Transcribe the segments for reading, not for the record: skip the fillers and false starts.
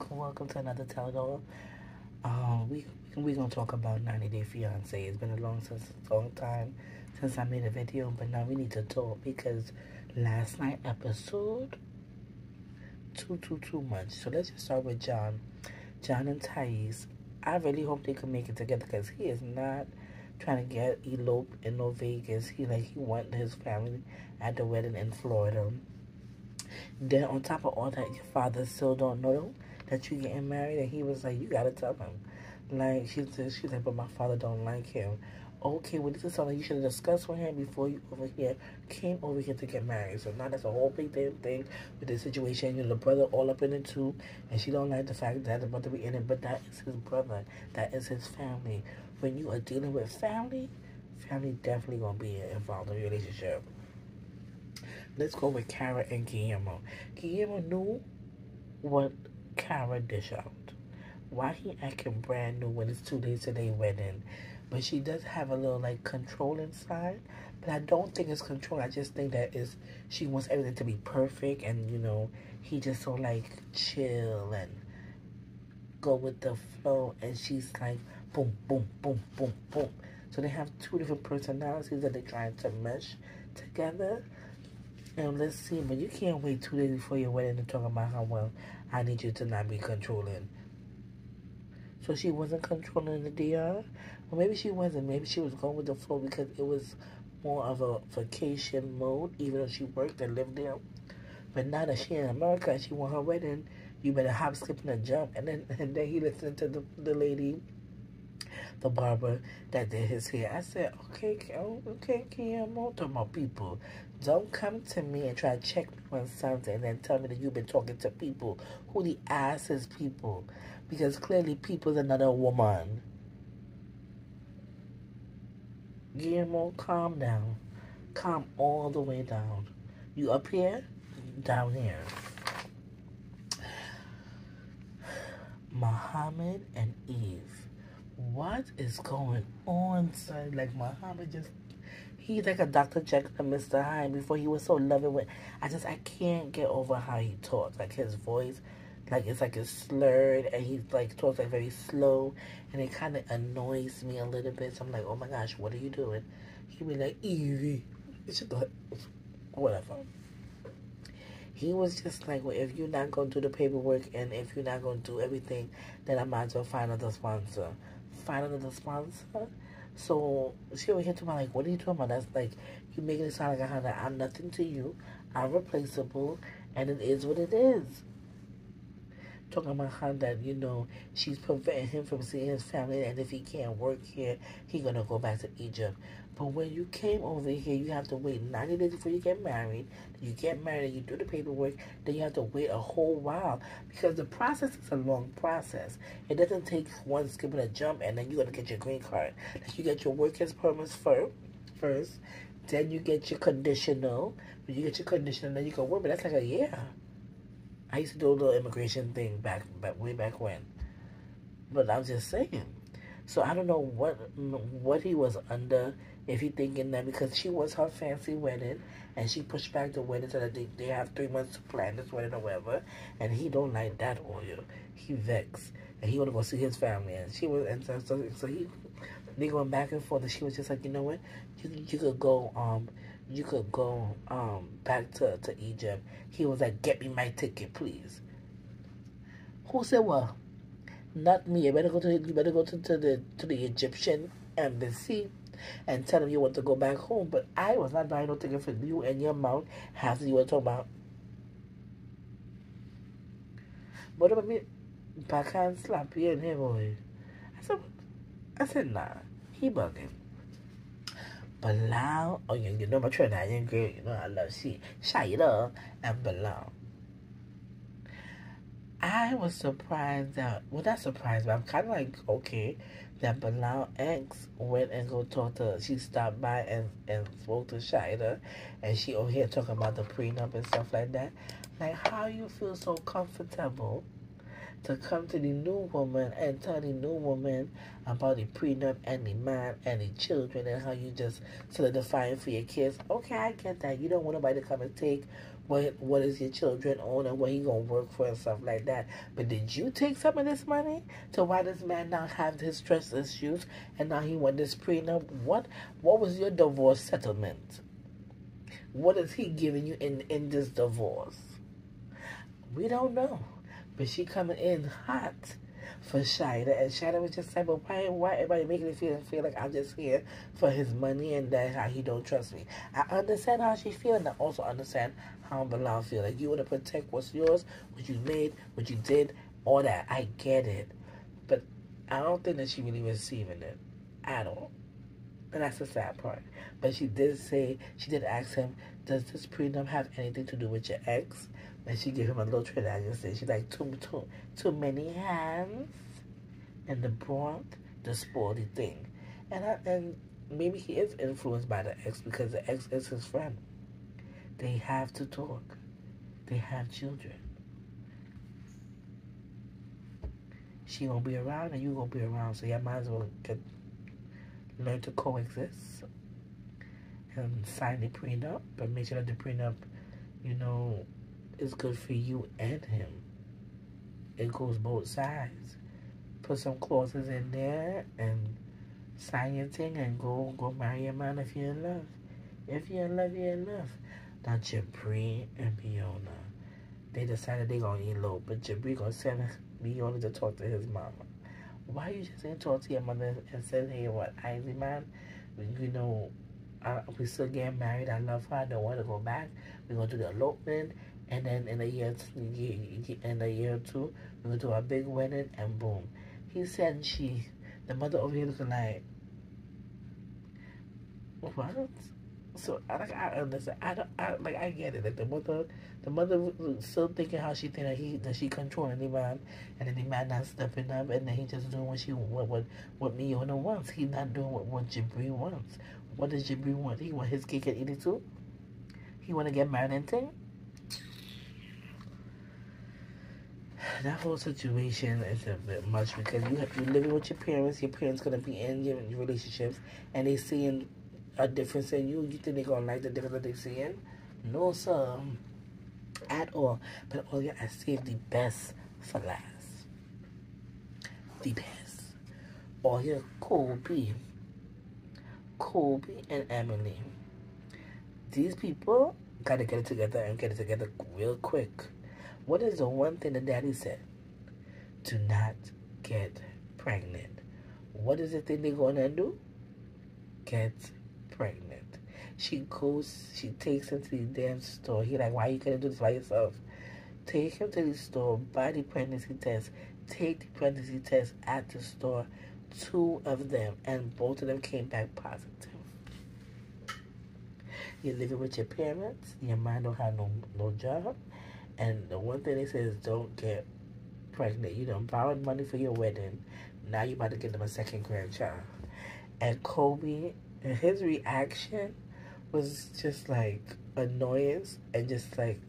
welcome to another tell-all. We gonna talk about 90 Day Fiancé. It's been a long time since I made a video, but now we need to talk because last night episode too much. So let's just start with John and Thais. I really hope they can make it together because he is not trying to get elope in no Vegas. He want his family at the wedding in Florida. Then on top of all that, your father still don't know that you getting married, and he was like, you gotta tell him. Like she's like, but my father don't like him. Okay, well this is something you should have discussed with him before you came over here to get married. So now that's a whole big damn thing with this situation. The brother all up in it too, and she don't like the fact that the brother be in it, but that is his brother. That is his family. When you are dealing with family definitely gonna be involved in a relationship. Let's go with Kara and Guillermo. Guillermo knew what Kara dish out. Why he acting brand new when it's 2 days to their wedding? But she does have a little controlling side. But I don't think it's control. I just think that is she wants everything to be perfect, and he just so chill and go with the flow, and she's like boom boom boom boom boom. So they have two different personalities that they're trying to mesh together. And let's see, but you can't wait 2 days before your wedding to talk about how well I need you to not be controlling. So she wasn't controlling the DR? Well, maybe she wasn't. Maybe she was going with the flow because it was more of a vacation mode, even though she worked and lived there. But now that she in America and she want her wedding, you better hop, skip, and a jump. And then he listened to the lady, the barber that did his hair. I said, okay, I'm talking about people. Don't come to me and try to check me on something and then tell me that you've been talking to people. Who the ass is people? Because clearly people's another woman. Guillermo, calm down. Calm all the way down. You up here? Down here. Muhammad and Eve. What is going on, son? Muhammad he's like a Dr. Jekyll and Mr. Hyde before he was so loving with. I can't get over how he talks. His voice, it's slurred, and he talks very slow, and it kind of annoys me a little bit. So I'm like, oh my gosh, what are you doing? He be like, Evie, whatever. He was just like, well, if you're not going to do the paperwork and if you're not going to do everything, then I might as well find another sponsor. Find another sponsor? So she over here talking about, what are you talking about? That's you making it sound like I'm nothing to you. I'm replaceable, and it is what it is. Talking about how that, she's preventing him from seeing his family, and if he can't work here, he's going to go back to Egypt. But when you came over here, you have to wait 90 days before you get married. You get married and you do the paperwork, then you have to wait a whole while because the process is a long process. It doesn't take one skip and a jump and then you're going to get your green card. You get your workers permits first, then you get your conditional. When you get your conditional, then you can work, but that's a year. I used to do a little immigration thing way back when. But I'm just saying. So I don't know what he was under, if he thinking that because she was her fancy wedding and she pushed back the wedding so that they have 3 months to plan this wedding or whatever, and he don't like that oil. He vexed and he want to go see his family, and she was, and so they going back and forth, and she was just like, you know what, you could go back to Egypt. He was like, get me my ticket, please. Who said what? Not me. You better go to the Egyptian embassy and tell them you want to go back home. But I was not buying no ticket for you and your mouth. Half you were talking about. What about me? Back and slap you in here, boy. I said, nah. He bugging. Bilal, oh, you know my Trinidadian girl. You know I love Shaida and Bilal. I was surprised that, well, not surprised, but I'm kind of okay, that Bilal ex went and go talk to, she stopped by and spoke to Shaida, and she over here talking about the prenup and stuff like that. How you feel so comfortable to come to the new woman and tell the new woman about the prenup and the man and the children and how you just solidifying for your kids? Okay, I get that. You don't want nobody to come and take what is your children own and what he gonna work for and stuff like that. But did you take some of this money to why this man now have his trust issues and now he want this prenup? What was your divorce settlement? What is he giving you in this divorce? We don't know. But she coming in hot for Shida, and Shida was just like, but why everybody making me feel like I'm just here for his money and that how he don't trust me? I understand how she feel, and I also understand how Bilal feel. Like, you want to protect what's yours, what you made, what you did, all that. I get it. But I don't think that she really receiving it at all. And that's the sad part. But she did ask him, does this prenup have anything to do with your ex? And she gave him a little treat. I just said, she's like, too many hands in the broth, the spoily thing. And maybe he is influenced by the ex because the ex is his friend. They have to talk. They have children. She gonna be around and you gonna be around, so y'all might as well learn to coexist and sign the prenup, but make sure that the prenup, is good for you and him. It goes both sides. Put some clauses in there and sign your thing and go marry a man if you're in love. If you're in love, you're in love. Now Jabri and Biona, they decided they gonna elope, but Jabri gonna send Biona to talk to his mama. Why you just didn't talk to your mother and said, hey, what, Isaac, man, we still getting married. I love her. I don't want to go back. We're going to do the elopement. And then in a year or two, we're going to do a big wedding. And boom. He said the mother over here looking like, what? So I understand. I get it. Like the mother was still thinking how she think that she controlling the man, and then the man not stepping up, and then he just doing what Miona wants. He's not doing what Jabri wants. What does Jabri want? He want his cake and eat it too. He want to get married and thing. That whole situation is a bit much because you're living with your parents. Your parents gonna be in your relationships, and they seeing a difference in you. You think they're gonna like the difference that they're seeing? No, sir, at all. But oh yeah, I saved the best for last. The best. Oh yeah, Colby and Emily. These people gotta get it together and get it together real quick. What is the one thing that Daddy said? Do not get pregnant. What is the thing they're gonna do? Get pregnant. She takes him to the damn store. He like, why you couldn't do this by yourself? Take him to the store, buy the pregnancy test, take the pregnancy test at the store, 2 of them, and both of them came back positive. You're living with your parents, your man don't have no job, and the one thing they say is don't get pregnant. You done borrowed money for your wedding, now you about to get them a second grandchild. And Kobe, his reaction was just like annoyance and just like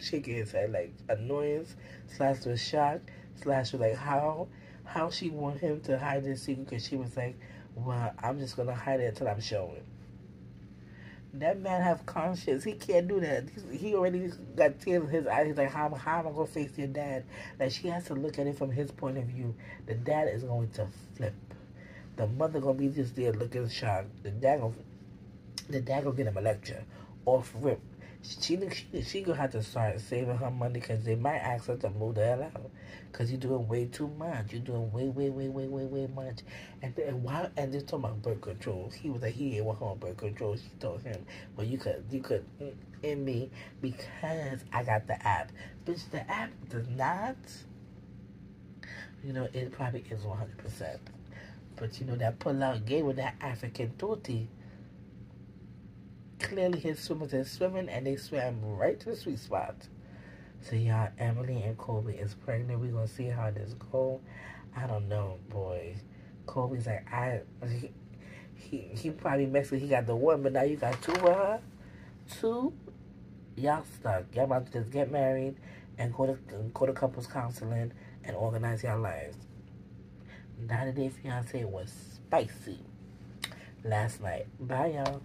shaking his head, like annoyance / was shocked / was like how she want him to hide this secret, because she was like, well, I'm just gonna hide it until I'm showing. That man have conscience. He can't do that. He already got tears in his eyes. He's like, how am I gonna face your dad? Like, she has to look at it from his point of view. The dad is going to flip. The mother gonna be just there looking shocked. The dad gonna get him a lecture off rip. She gonna have to start saving her money, because they might ask her to move the hell out, because you're doing way too much. You're doing way much. And then why? And they're talking about birth control. He was like, he ain't want her on birth control. She told him, well, you could in me because I got the app. Bitch, the app does not. It probably is 100%. But that pull-out game with that African tootie. Clearly his swimmers are swimming, and they swam right to the sweet spot. So y'all, Emily and Colby is pregnant. We're gonna see how this go. I don't know, boy. Colby's like, he probably messed with, he got the one, but now you got 2 with her. 2, y'all stuck. Y'all about to just get married and go to couples counseling and organize your lives. 90 Day Fiancé was spicy last night. Bye, y'all.